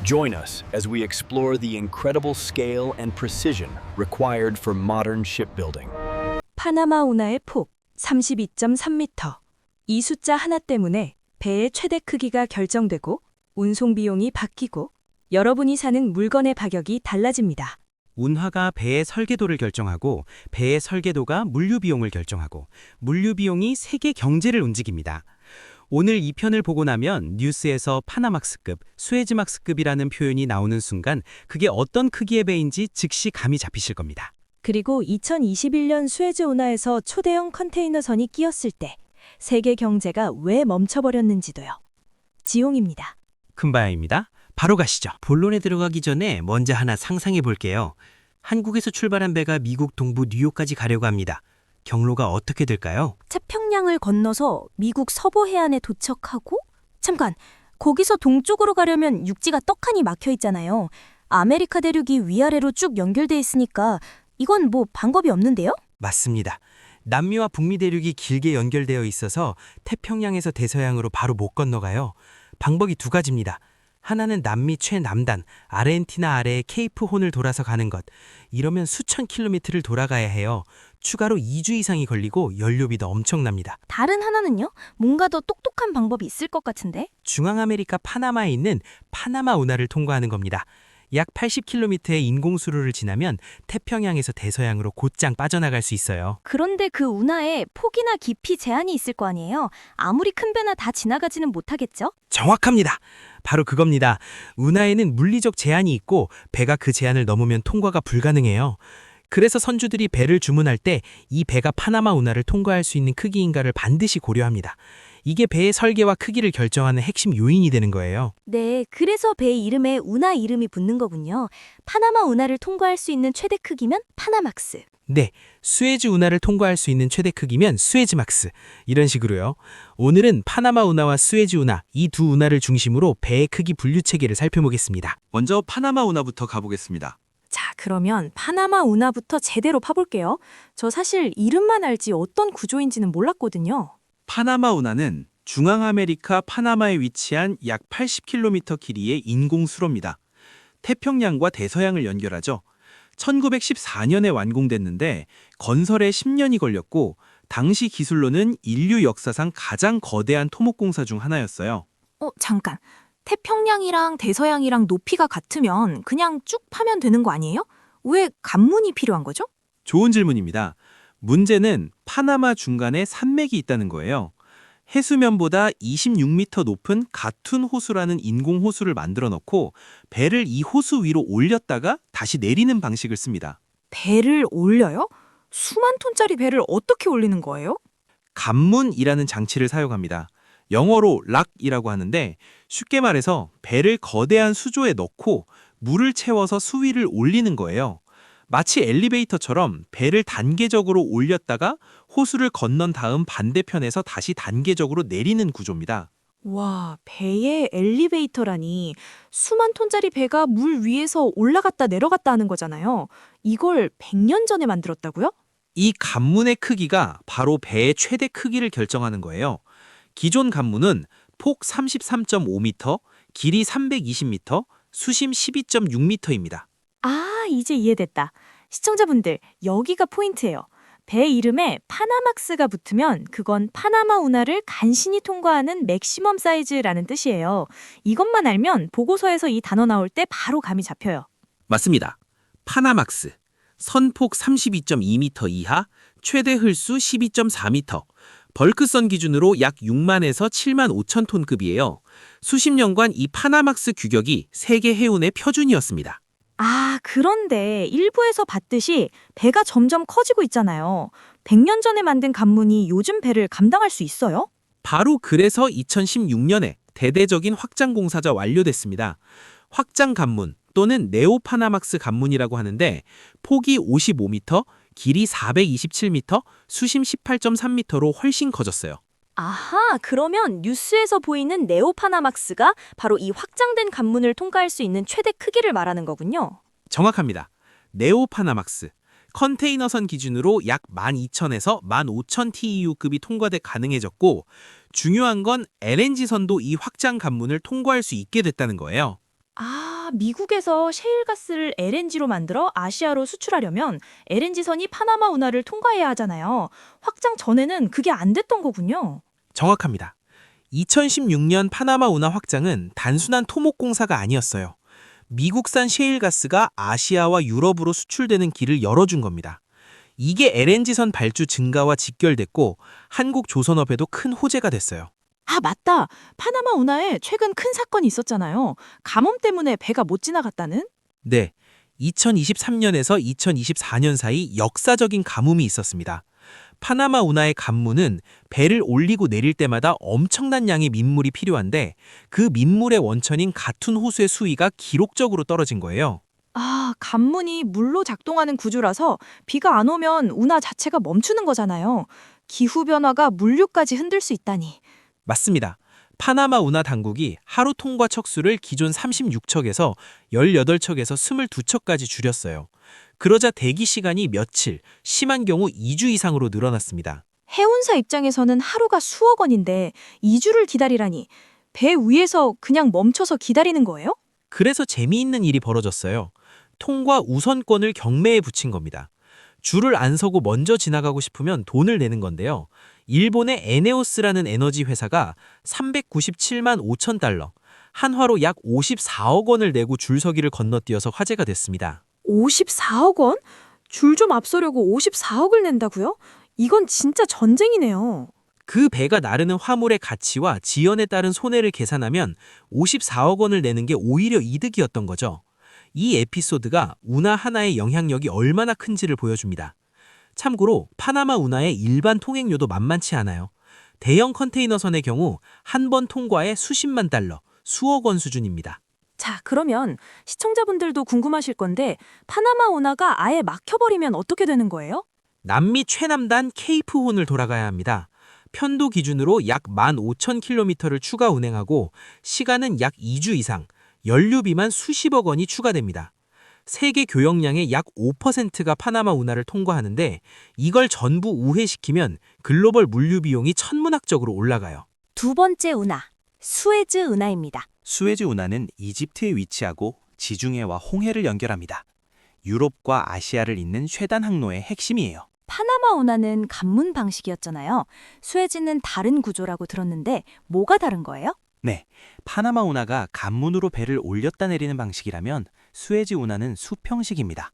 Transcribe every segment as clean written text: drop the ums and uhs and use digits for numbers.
Join us as we explore the incredible scale and precision required for modern shipbuilding. 파나마 운하의 폭 32.3m. 이 숫자 하나 때문에 배의 최대 크기가 결정되고 운송 비용이 바뀌고 여러분이 사는 물건의 가격이 달라집니다. 운하가 배의 설계도를 결정하고 배의 설계도가 물류 비용을 결정하고 물류 비용이 세계 경제를 움직입니다. 오늘 이 편을 보고 나면 뉴스에서 파나막스급, 수에즈막스급이라는 표현이 나오는 순간 그게 어떤 크기의 배인지 즉시 감이 잡히실 겁니다. 그리고 2021년 수에즈 운하에서 초대형 컨테이너선이 끼었을 때 세계 경제가 왜 멈춰버렸는지도요. 지용입니다. 큰바야입니다. 바로 가시죠. 본론에 들어가기 전에 먼저 하나 상상해 볼게요. 한국에서 출발한 배가 미국 동부 뉴욕까지 가려고 합니다. 경로가 어떻게 될까요? 태평양을 건너서 미국 서부 해안에 도착하고 잠깐, 거기서 동쪽으로 가려면 육지가 떡하니 막혀 있잖아요. 아메리카 대륙이 위아래로 쭉 연결돼 있으니까 이건 뭐 방법이 없는데요? 맞습니다. 남미와 북미 대륙이 길게 연결되어 있어서 태평양에서 대서양으로 바로 못 건너가요. 방법이 두 가지입니다. 하나는 남미 최남단, 아르헨티나 아래의 케이프 혼을 돌아서 가는 것. 이러면 수천 킬로미터를 돌아가야 해요. 추가로 2주 이상이 걸리고 연료비도 엄청납니다. 다른 하나는요? 뭔가 더 똑똑한 방법이 있을 것 같은데? 중앙아메리카 파나마에 있는 파나마 운하를 통과하는 겁니다. 약 80km의 인공수로를 지나면 태평양에서 대서양으로 곧장 빠져나갈 수 있어요. 그런데 그 운하에 폭이나 깊이 제한이 있을 거 아니에요? 아무리 큰 배나 다 지나가지는 못하겠죠? 정확합니다. 바로 그겁니다. 운하에는 물리적 제한이 있고 배가 그 제한을 넘으면 통과가 불가능해요. 그래서 선주들이 배를 주문할 때 이 배가 파나마 운하를 통과할 수 있는 크기인가를 반드시 고려합니다. 이게 배의 설계와 크기를 결정하는 핵심 요인이 되는 거예요. 네, 그래서 배 이름에 운하 이름이 붙는 거군요. 파나마 운하를 통과할 수 있는 최대 크기면 파나막스. 네, 수에즈 운하를 통과할 수 있는 최대 크기면 수에즈막스. 이런 식으로요. 오늘은 파나마 운하와 수에즈 운하, 이 두 운하를 중심으로 배의 크기 분류 체계를 살펴보겠습니다. 먼저 파나마 운하부터 가보겠습니다. 자, 그러면 파나마 운하부터 제대로 파볼게요. 저 사실 이름만 알지 어떤 구조인지는 몰랐거든요. 파나마 운하는 중앙아메리카 파나마에 위치한 약 80km 길이의 인공수로입니다. 태평양과 대서양을 연결하죠. 1914년에 완공됐는데 건설에 10년이 걸렸고 당시 기술로는 인류 역사상 가장 거대한 토목공사 중 하나였어요. 잠깐. 태평양이랑 대서양이랑 높이가 같으면 그냥 쭉 파면 되는 거 아니에요? 왜 관문이 필요한 거죠? 좋은 질문입니다. 문제는 파나마 중간에 산맥이 있다는 거예요. 해수면보다 26m 높은 가툰 호수라는 인공 호수를 만들어 놓고 배를 이 호수 위로 올렸다가 다시 내리는 방식을 씁니다. 배를 올려요? 수만 톤짜리 배를 어떻게 올리는 거예요? 관문이라는 장치를 사용합니다. 영어로 락이라고 하는데 쉽게 말해서 배를 거대한 수조에 넣고 물을 채워서 수위를 올리는 거예요. 마치 엘리베이터처럼 배를 단계적으로 올렸다가 호수를 건넌 다음 반대편에서 다시 단계적으로 내리는 구조입니다. 와, 배에 엘리베이터라니 수만 톤짜리 배가 물 위에서 올라갔다 내려갔다 하는 거잖아요. 이걸 100년 전에 만들었다고요? 이 관문의 크기가 바로 배의 최대 크기를 결정하는 거예요. 기존 관문은 폭 33.5m, 길이 320m, 수심 12.6m입니다. 아, 이제 이해됐다. 시청자분들, 여기가 포인트예요. 배 이름에 파나막스가 붙으면 그건 파나마 운하를 간신히 통과하는 맥시멈 사이즈라는 뜻이에요. 이것만 알면 보고서에서 이 단어 나올 때 바로 감이 잡혀요. 맞습니다. 파나막스, 선폭 32.2m 이하, 최대 흘수 12.4m, 벌크선 기준으로 약 6만에서 7만 5천 톤급이에요. 수십 년간 이 파나막스 규격이 세계 해운의 표준이었습니다. 아, 그런데 일부에서 봤듯이 배가 점점 커지고 있잖아요. 100년 전에 만든 관문이 요즘 배를 감당할 수 있어요? 바로 그래서 2016년에 대대적인 확장 공사가 완료됐습니다. 확장 관문 또는 네오파나막스 관문이라고 하는데 폭이 55m, 길이 427m, 수심 18.3m로 훨씬 커졌어요. 아하, 그러면 뉴스에서 보이는 네오파나막스가 바로 이 확장된 관문을 통과할 수 있는 최대 크기를 말하는 거군요. 정확합니다. 네오파나막스, 컨테이너선 기준으로 약 12,000에서 15,000 TEU급이 통과돼 가능해졌고 중요한 건 LNG선도 이 확장 관문을 통과할 수 있게 됐다는 거예요. 아, 미국에서 셰일가스를 LNG로 만들어 아시아로 수출하려면 LNG선이 파나마 운하를 통과해야 하잖아요. 확장 전에는 그게 안 됐던 거군요. 정확합니다. 2016년 파나마 운하 확장은 단순한 토목 공사가 아니었어요. 미국산 셰일가스가 아시아와 유럽으로 수출되는 길을 열어준 겁니다. 이게 LNG선 발주 증가와 직결됐고 한국 조선업에도 큰 호재가 됐어요. 아, 맞다. 파나마 운하에 최근 큰 사건이 있었잖아요. 가뭄 때문에 배가 못 지나갔다는? 네, 2023년에서 2024년 사이 역사적인 가뭄이 있었습니다. 파나마 운하의 간무는 배를 올리고 내릴 때마다 엄청난 양의 민물이 필요한데 그 민물의 원천인 같은 호수의 수위가 기록적으로 떨어진 거예요. 아, 간문이 물로 작동하는 구조라서 비가 안 오면 운하 자체가 멈추는 거잖아요. 기후변화가 물류까지 흔들 수 있다니. 맞습니다. 파나마 운하 당국이 하루 통과 척수를 기존 36척에서 18척에서 22척까지 줄였어요. 그러자 대기 시간이 며칠, 심한 경우 2주 이상으로 늘어났습니다. 해운사 입장에서는 하루가 수억 원인데 2주를 기다리라니. 배 위에서 그냥 멈춰서 기다리는 거예요? 그래서 재미있는 일이 벌어졌어요. 통과 우선권을 경매에 붙인 겁니다. 줄을 안 서고 먼저 지나가고 싶으면 돈을 내는 건데요. 일본의 에네오스라는 에너지 회사가 397만 5천 달러, 한화로 약 54억 원을 내고 줄서기를 건너뛰어서 화제가 됐습니다. 54억 원? 줄 좀 앞서려고 54억을 낸다고요? 이건 진짜 전쟁이네요. 그 배가 나르는 화물의 가치와 지연에 따른 손해를 계산하면 54억 원을 내는 게 오히려 이득이었던 거죠. 이 에피소드가 운하 하나의 영향력이 얼마나 큰지를 보여줍니다. 참고로 파나마 운하의 일반 통행료도 만만치 않아요. 대형 컨테이너선의 경우 한 번 통과에 수십만 달러, 수억 원 수준입니다. 자, 그러면 시청자분들도 궁금하실 건데 파나마 운하가 아예 막혀버리면 어떻게 되는 거예요? 남미 최남단 케이프혼을 돌아가야 합니다. 편도 기준으로 약 15,000km를 추가 운행하고 시간은 약 2주 이상, 연료비만 수십억 원이 추가됩니다. 세계 교역량의 약 5%가 파나마 운하를 통과하는데 이걸 전부 우회시키면 글로벌 물류 비용이 천문학적으로 올라가요. 두 번째 운하, 수에즈 운하입니다. 수에즈 운하는 이집트에 위치하고 지중해와 홍해를 연결합니다. 유럽과 아시아를 잇는 쇠단 항로의 핵심이에요. 파나마 운하는 간문 방식이었잖아요. 수에즈는 다른 구조라고 들었는데 뭐가 다른 거예요? 네, 파나마 운하가 간문으로 배를 올렸다 내리는 방식이라면 수에즈 운하는 수평식입니다.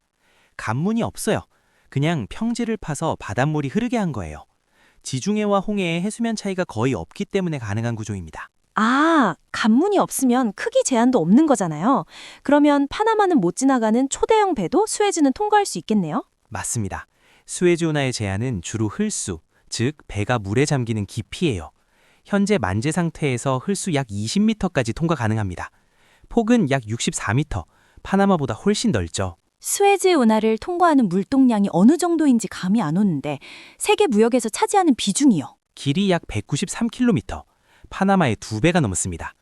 간문이 없어요. 그냥 평지를 파서 바닷물이 흐르게 한 거예요. 지중해와 홍해의 해수면 차이가 거의 없기 때문에 가능한 구조입니다. 아, 간문이 없으면 크기 제한도 없는 거잖아요. 그러면 파나마는 못 지나가는 초대형 배도 수에즈는 통과할 수 있겠네요? 맞습니다. 수에즈 운하의 제한은 주로 흘수, 즉 배가 물에 잠기는 깊이예요. 현재 만재 상태에서 흘수 약 20m까지 통과 가능합니다. 폭은 약 64m, 파나마보다 훨씬 넓죠. 수에즈 운하를 통과하는 물동량이 어느 정도인지 감이 안 오는데 세계 무역에서 차지하는 비중이요. 길이 약 193km, 파나마의 2배가 넘습니다.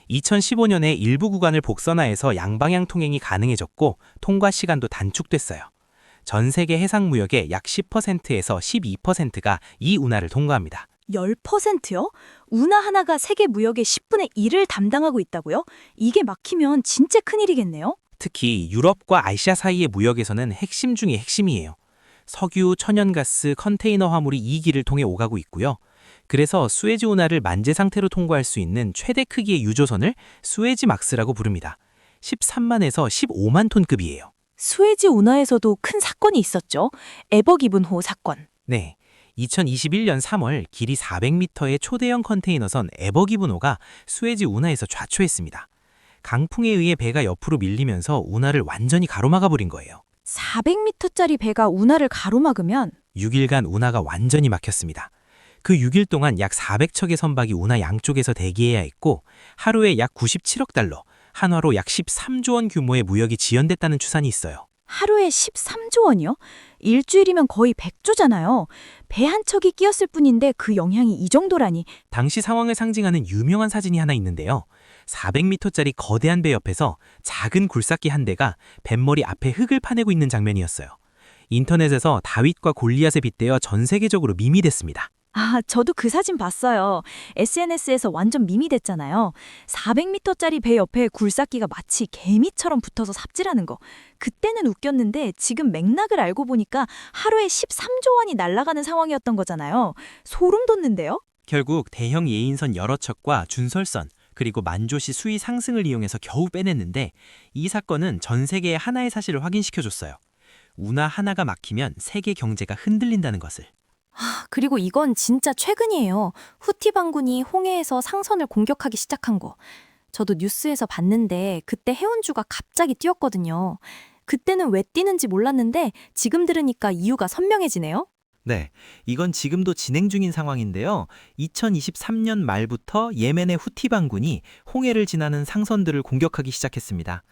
2015년에 일부 구간을 복선화해서 양방향 통행이 가능해졌고 통과 시간도 단축됐어요. 전 세계 해상 무역의 약 10%에서 12%가 이 운하를 통과합니다. 10%요? 운하 하나가 세계 무역의 10분의 1을 담당하고 있다고요? 이게 막히면 진짜 큰일이겠네요? 특히 유럽과 아시아 사이의 무역에서는 핵심 중의 핵심이에요. 석유, 천연가스, 컨테이너 화물이 이 길을 통해 오가고 있고요. 그래서 수에즈 운하를 만재 상태로 통과할 수 있는 최대 크기의 유조선을 수에즈 막스라고 부릅니다. 13만에서 15만 톤급이에요. 수에즈 운하에서도 큰 사건이 있었죠. 에버 기븐호 사건. 네, 2021년 3월 길이 400m의 초대형 컨테이너선 에버기브노가 수에즈 운하에서 좌초했습니다. 강풍에 의해 배가 옆으로 밀리면서 운하를 완전히 가로막아버린 거예요. 400m짜리 배가 운하를 가로막으면 6일간 운하가 완전히 막혔습니다. 그 6일 동안 약 400척의 선박이 운하 양쪽에서 대기해야 했고 하루에 약 97억 달러, 한화로 약 13조 원 규모의 무역이 지연됐다는 추산이 있어요. 하루에 13조 원이요? 일주일이면 거의 100조잖아요. 배 한 척이 끼었을 뿐인데 그 영향이 이 정도라니. 당시 상황을 상징하는 유명한 사진이 하나 있는데요. 400m짜리 거대한 배 옆에서 작은 굴삭기 한 대가 뱃머리 앞에 흙을 파내고 있는 장면이었어요. 인터넷에서 다윗과 골리앗에 빗대어 전 세계적으로 밈이 됐습니다. 아, 저도 그 사진 봤어요. SNS에서 완전 밈이 됐잖아요. 400m짜리 배 옆에 굴삭기가 마치 개미처럼 붙어서 삽질하는 거. 그때는 웃겼는데 지금 맥락을 알고 보니까 하루에 13조 원이 날아가는 상황이었던 거잖아요. 소름 돋는데요? 결국 대형 예인선 여러 척과 준설선, 그리고 만조시 수위 상승을 이용해서 겨우 빼냈는데 이 사건은 전 세계에 하나의 사실을 확인시켜줬어요. 운하 하나가 막히면 세계 경제가 흔들린다는 것을. 그리고 이건 진짜 최근이에요. 후티 반군이 홍해에서 상선을 공격하기 시작한 거. 저도 뉴스에서 봤는데 그때 해운주가 갑자기 뛰었거든요. 그때는 왜 뛰는지 몰랐는데 지금 들으니까 이유가 선명해지네요. 네, 이건 지금도 진행 중인 상황인데요. 2023년 말부터 예멘의 후티 반군이 홍해를 지나는 상선들을 공격하기 시작했습니다.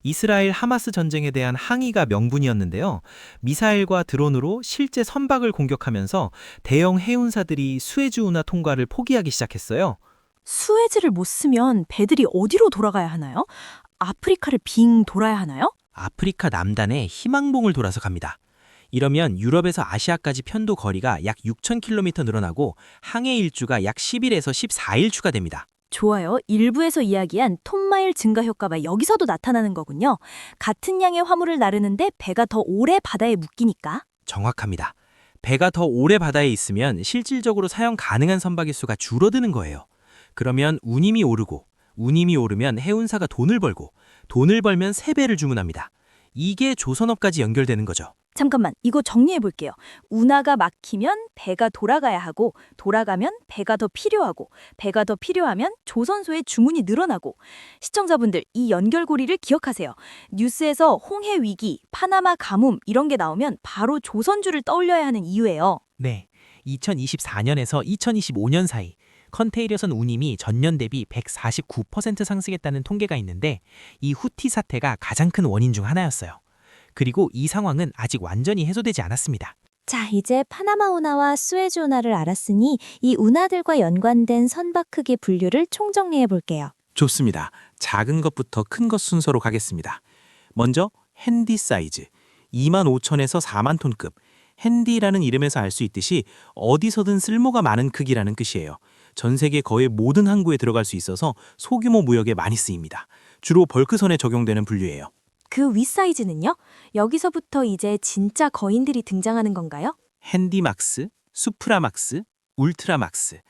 이스라엘 하마스 전쟁에 대한 항의가 명분이었는데요. 미사일과 드론으로 실제 선박을 공격하면서 대형 해운사들이 수에즈 운하 통과를 포기하기 시작했어요. 수에즈를 못 쓰면 배들이 어디로 돌아가야 하나요? 아프리카를 빙 돌아야 하나요? 아프리카 남단에 희망봉을 돌아서 갑니다. 이러면 유럽에서 아시아까지 편도 거리가 약 6,000km 늘어나고 항해 일주가 약 10일에서 14일 추가됩니다. 좋아요. 일부에서 이야기한 톤마일 증가 효과가 여기서도 나타나는 거군요. 같은 양의 화물을 나르는데 배가 더 오래 바다에 묶이니까. 정확합니다. 배가 더 오래 바다에 있으면 실질적으로 사용 가능한 선박의 수가 줄어드는 거예요. 그러면 운임이 오르고, 운임이 오르면 해운사가 돈을 벌고, 돈을 벌면 세배를 주문합니다. 이게 조선업까지 연결되는 거죠. 잠깐만, 이거 정리해 볼게요. 운하가 막히면 배가 돌아가야 하고, 돌아가면 배가 더 필요하고, 배가 더 필요하면 조선소의 주문이 늘어나고. 시청자분들, 이 연결고리를 기억하세요. 뉴스에서 홍해 위기, 파나마 가뭄 이런 게 나오면 바로 조선주를 떠올려야 하는 이유예요. 네, 2024년에서 2025년 사이 컨테이너선 운임이 전년 대비 149% 상승했다는 통계가 있는데 이 후티 사태가 가장 큰 원인 중 하나였어요. 그리고 이 상황은 아직 완전히 해소되지 않았습니다. 자, 이제 파나마 운하와 수에즈 운하를 알았으니 이 운하들과 연관된 선박 크기 분류를 총정리해 볼게요. 좋습니다. 작은 것부터 큰 것 순서로 가겠습니다. 먼저 핸디 사이즈, 25,000에서 4만 톤급. 핸디라는 이름에서 알 수 있듯이 어디서든 쓸모가 많은 크기라는 뜻이에요. 전 세계 거의 모든 항구에 들어갈 수 있어서 소규모 무역에 많이 쓰입니다. 주로 벌크선에 적용되는 분류예요. 그 윗 사이즈는요? 여기서부터 이제 진짜 거인들이 등장하는 건가요? 핸디막스, 수프라막스, 울트라막스.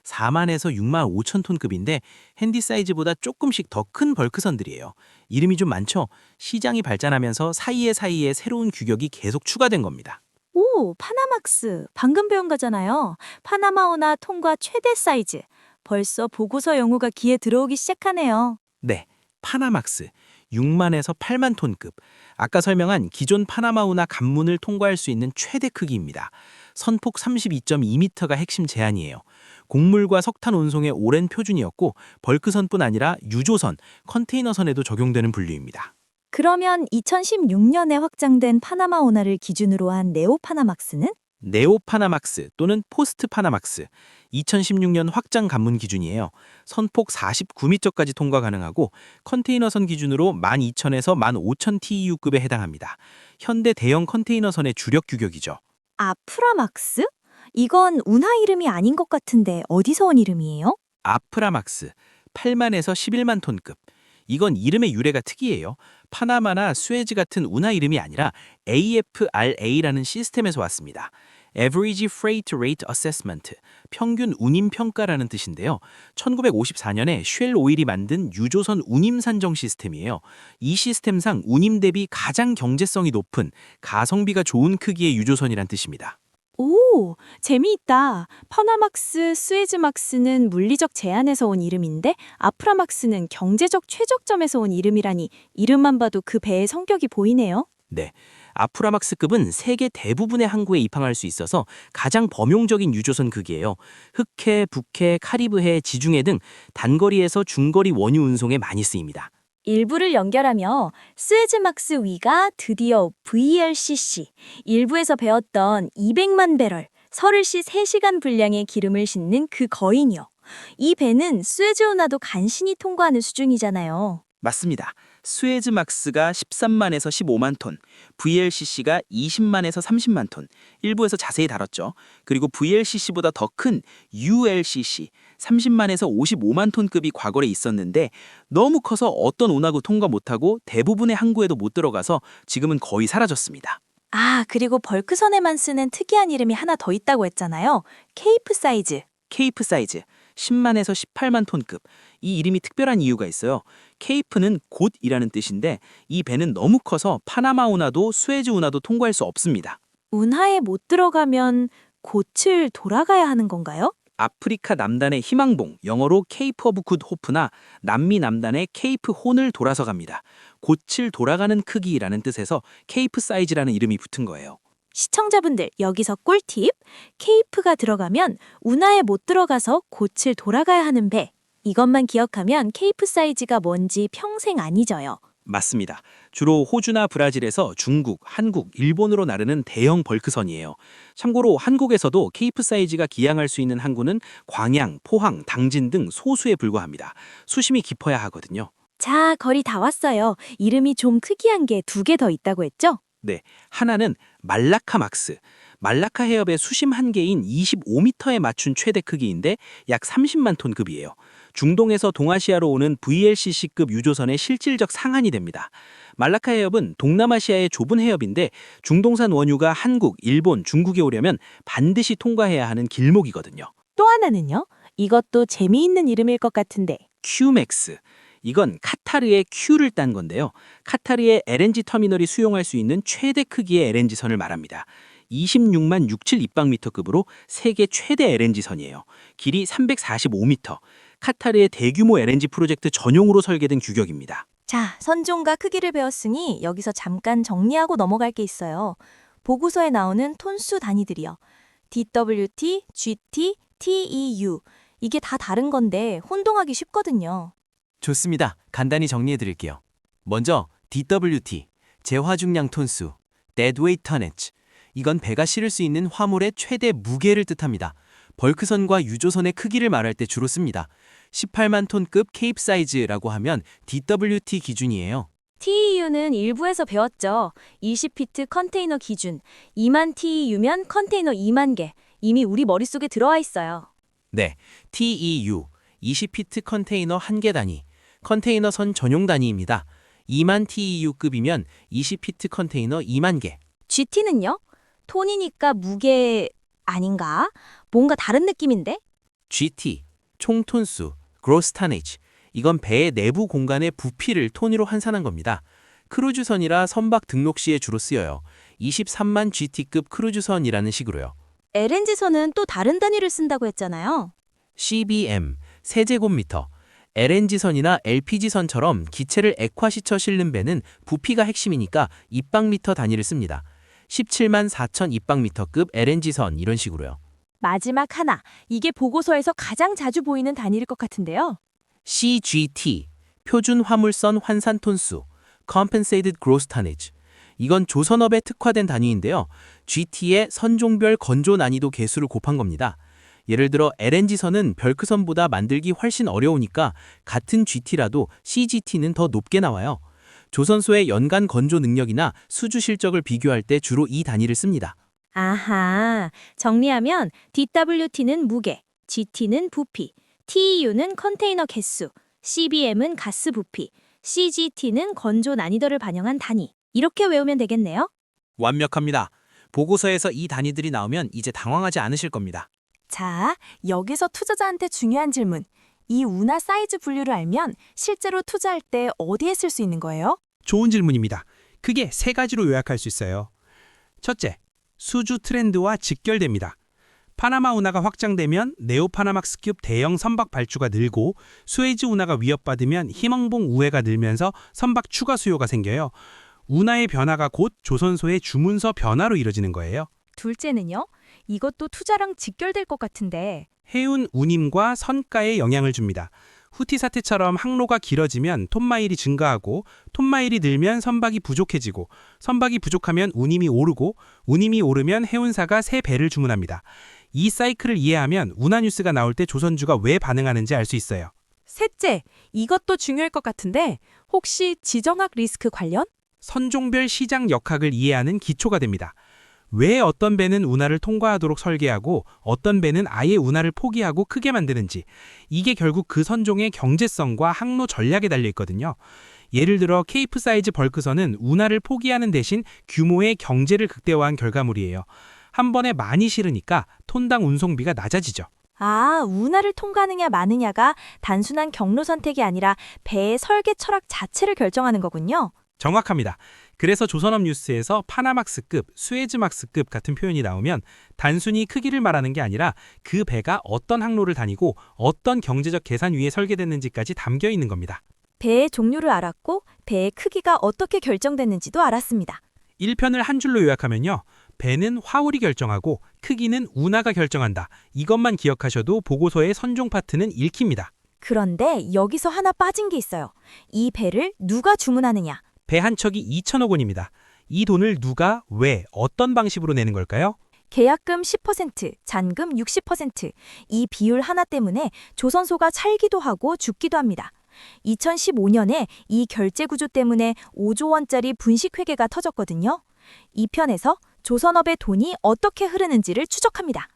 4만에서 6만 5천 톤급인데 핸디 사이즈보다 조금씩 더 큰 벌크선들이에요. 이름이 좀 많죠? 시장이 발전하면서 사이에 새로운 규격이 계속 추가된 겁니다. 오, 파나막스. 방금 배운 거잖아요. 파나마 운하 통과 최대 사이즈. 벌써 보고서 용어가 귀에 들어오기 시작하네요. 네, 파나막스. 6만에서 8만 톤급. 아까 설명한 기존 파나마 운하 관문을 통과할 수 있는 최대 크기입니다. 선폭 32.2m가 핵심 제한이에요. 곡물과 석탄 운송의 오랜 표준이었고 벌크선뿐 아니라 유조선, 컨테이너선에도 적용되는 분류입니다. 그러면 2016년에 확장된 파나마 운하를 기준으로 한 네오 파나막스는? 네오파나막스 또는 포스트 파나막스, 2016년 확장 관문 기준이에요. 선폭 49m까지 통과 가능하고 컨테이너선 기준으로 12,000에서 15,000 TEU급에 해당합니다. 현대 대형 컨테이너선의 주력 규격이죠. 아프라막스? 이건 운하 이름이 아닌 것 같은데 어디서 온 이름이에요? 아프라막스, 8만에서 11만 톤급. 이건 이름의 유래가 특이해요. 파나마나 수에즈 같은 운하 이름이 아니라 AFRA라는 시스템에서 왔습니다. Average Freight Rate Assessment, 평균 운임 평가라는 뜻인데요. 1954년에 쉘 오일이 만든 유조선 운임 산정 시스템이에요. 이 시스템상 운임 대비 가장 경제성이 높은 가성비가 좋은 크기의 유조선이란 뜻입니다. 오, 재미있다. 파나막스, 수에즈막스는 물리적 제한에서 온 이름인데 아프라막스는 경제적 최적점에서 온 이름이라니 이름만 봐도 그 배의 성격이 보이네요. 네, 아프라막스급은 세계 대부분의 항구에 입항할 수 있어서 가장 범용적인 유조선 극이에요. 흑해, 북해, 카리브해, 지중해 등 단거리에서 중거리 원유 운송에 많이 쓰입니다. 일부를 연결하며 스에즈막스 위가 드디어 VLCC, 일부에서 배웠던 200만 배럴, 설을시 3시간 분량의 기름을 싣는 그 거인이요. 이 배는 수에즈 운하도 간신히 통과하는 수준이잖아요. 맞습니다. 스웨즈막스가 13만에서 15만 톤, VLCC가 20만에서 30만 톤, 일부에서 자세히 다뤘죠. 그리고 VLCC보다 더 큰 ULCC, 30만에서 55만 톤급이 과거에 있었는데 너무 커서 어떤 운하고 통과 못하고 대부분의 항구에도 못 들어가서 지금은 거의 사라졌습니다. 아, 그리고 벌크선에만 쓰는 특이한 이름이 하나 더 있다고 했잖아요. 케이프 사이즈. 케이프 사이즈, 10만에서 18만 톤급. 이 이름이 특별한 이유가 있어요. 케이프는 곧이라는 뜻인데 이 배는 너무 커서 파나마 운하도 스웨즈 운하도 통과할 수 없습니다. 운하에 못 들어가면 곧을 돌아가야 하는 건가요? 아프리카 남단의 희망봉, 영어로 케이프 오브 굿 호프나 남미 남단의 케이프 혼을 돌아서 갑니다. 곧을 돌아가는 크기라는 뜻에서 케이프 사이즈라는 이름이 붙은 거예요. 시청자분들, 여기서 꿀팁. 케이프가 들어가면 운하에 못 들어가서 곧을 돌아가야 하는 배. 이것만 기억하면 케이프 사이즈가 뭔지 평생 안 잊어요. 맞습니다. 주로 호주나 브라질에서 중국, 한국, 일본으로 나르는 대형 벌크선이에요. 참고로 한국에서도 케이프 사이즈가 기항할 수 있는 항구는 광양, 포항, 당진 등 소수에 불과합니다. 수심이 깊어야 하거든요. 자, 거리 다 왔어요. 이름이 좀 특이한 게 2개 더 있다고 했죠? 네, 하나는 말라카 막스. 말라카 해협의 수심 한계인 25m에 맞춘 최대 크기인데 약 30만 톤급이에요. 중동에서 동아시아로 오는 VLCC급 유조선의 실질적 상한이 됩니다. 말라카 해협은 동남아시아의 좁은 해협인데 중동산 원유가 한국, 일본, 중국에 오려면 반드시 통과해야 하는 길목이거든요. 또 하나는요? 이것도 재미있는 이름일 것 같은데. 큐맥스. 이건 카타르의 큐를 딴 건데요. 카타르의 LNG 터미널이 수용할 수 있는 최대 크기의 LNG선을 말합니다. 26만 67 입방미터급으로 세계 최대 LNG선이에요. 길이 345m. 카타르의 대규모 LNG 프로젝트 전용으로 설계된 규격입니다. 자, 선종과 크기를 배웠으니 여기서 잠깐 정리하고 넘어갈 게 있어요. 보고서에 나오는 톤수 단위들이요. DWT, GT, TEU. 이게 다 다른 건데 혼동하기 쉽거든요. 좋습니다. 간단히 정리해 드릴게요. 먼저 DWT, 제화중량 톤수, Deadweight Tonnage. 이건 배가 실을 수 있는 화물의 최대 무게를 뜻합니다. 벌크선과 유조선의 크기를 말할 때 주로 씁니다. 18만 톤급 케이프 사이즈라고 하면 DWT 기준이에요. TEU는 일부에서 배웠죠. 20피트 컨테이너 기준. 2만 TEU면 컨테이너 2만 개. 이미 우리 머릿속에 들어와 있어요. 네, TEU, 20피트 컨테이너 1개 단위, 컨테이너 선 전용 단위입니다. 2만 TEU급이면 20피트 컨테이너 2만 개. GT는요? 톤이니까 무게 아닌가? 뭔가 다른 느낌인데? GT, 총톤수, Gross Tonnage. 이건 배의 내부 공간의 부피를 톤으로 환산한 겁니다. 크루즈선이라 선박 등록 시에 주로 쓰여요. 23만 GT급 크루즈선이라는 식으로요. LNG선은 또 다른 단위를 쓴다고 했잖아요. CBM, 세제곱미터. LNG선이나 LPG선처럼 기체를 액화시켜 실는 배는 부피가 핵심이니까 입방미터 단위를 씁니다. 17만 4천 입방미터급 LNG선 이런 식으로요. 마지막 하나. 이게 보고서에서 가장 자주 보이는 단위일 것 같은데요. CGT, 표준 화물선 환산 톤수, Compensated Gross Tonnage. 이건 조선업에 특화된 단위인데요. GT의 선종별 건조 난이도 계수를 곱한 겁니다. 예를 들어 LNG선은 별크선보다 만들기 훨씬 어려우니까 같은 GT라도 CGT는 더 높게 나와요. 조선소의 연간 건조 능력이나 수주 실적을 비교할 때 주로 이 단위를 씁니다. 아하, 정리하면 DWT는 무게, GT는 부피, TEU는 컨테이너 개수, CBM은 가스 부피, CGT는 건조 난이도를 반영한 단위. 이렇게 외우면 되겠네요. 완벽합니다. 보고서에서 이 단위들이 나오면 이제 당황하지 않으실 겁니다. 자, 여기서 투자자한테 중요한 질문. 이 운하 사이즈 분류를 알면 실제로 투자할 때 어디에 쓸 수 있는 거예요? 좋은 질문입니다. 크게 3가지로 요약할 수 있어요. 첫째, 수주 트렌드와 직결됩니다. 파나마 운하가 확장되면 네오파나막스급 대형 선박 발주가 늘고 수에즈 운하가 위협받으면 희망봉 우회가 늘면서 선박 추가 수요가 생겨요. 운하의 변화가 곧 조선소의 주문서 변화로 이뤄지는 거예요. 둘째는요? 이것도 투자랑 직결될 것 같은데. 해운 운임과 선가에 영향을 줍니다. 후티 사태처럼 항로가 길어지면 톤마일이 증가하고 톤마일이 늘면 선박이 부족해지고 선박이 부족하면 운임이 오르고 운임이 오르면 해운사가 새 배를 주문합니다. 이 사이클을 이해하면 운하 뉴스가 나올 때 조선주가 왜 반응하는지 알 수 있어요. 셋째, 이것도 중요할 것 같은데 혹시 지정학 리스크 관련? 선종별 시장 역학을 이해하는 기초가 됩니다. 왜 어떤 배는 운하를 통과하도록 설계하고 어떤 배는 아예 운하를 포기하고 크게 만드는지, 이게 결국 그 선종의 경제성과 항로 전략에 달려 있거든요. 예를 들어 케이프 사이즈 벌크선은 운하를 포기하는 대신 규모의 경제를 극대화한 결과물이에요. 한 번에 많이 실으니까 톤당 운송비가 낮아지죠. 아, 운하를 통과하느냐 마느냐가 단순한 경로 선택이 아니라 배의 설계 철학 자체를 결정하는 거군요. 정확합니다. 그래서 조선업 뉴스에서 파나막스급, 수에즈막스급 같은 표현이 나오면 단순히 크기를 말하는 게 아니라 그 배가 어떤 항로를 다니고 어떤 경제적 계산 위에 설계됐는지까지 담겨 있는 겁니다. 배의 종류를 알았고 배의 크기가 어떻게 결정됐는지도 알았습니다. 1편을 한 줄로 요약하면요. 배는 화울이 결정하고 크기는 운하가 결정한다. 이것만 기억하셔도 보고서의 선종 파트는 읽힙니다. 그런데 여기서 하나 빠진 게 있어요. 이 배를 누가 주문하느냐? 배 한 척이 2천억 원입니다. 이 돈을 누가, 왜, 어떤 방식으로 내는 걸까요? 계약금 10%, 잔금 60%. 이 비율 하나 때문에 조선소가 살기도 하고 죽기도 합니다. 2015년에 이 결제 구조 때문에 5조 원짜리 분식회계가 터졌거든요. 이 편에서 조선업의 돈이 어떻게 흐르는지를 추적합니다.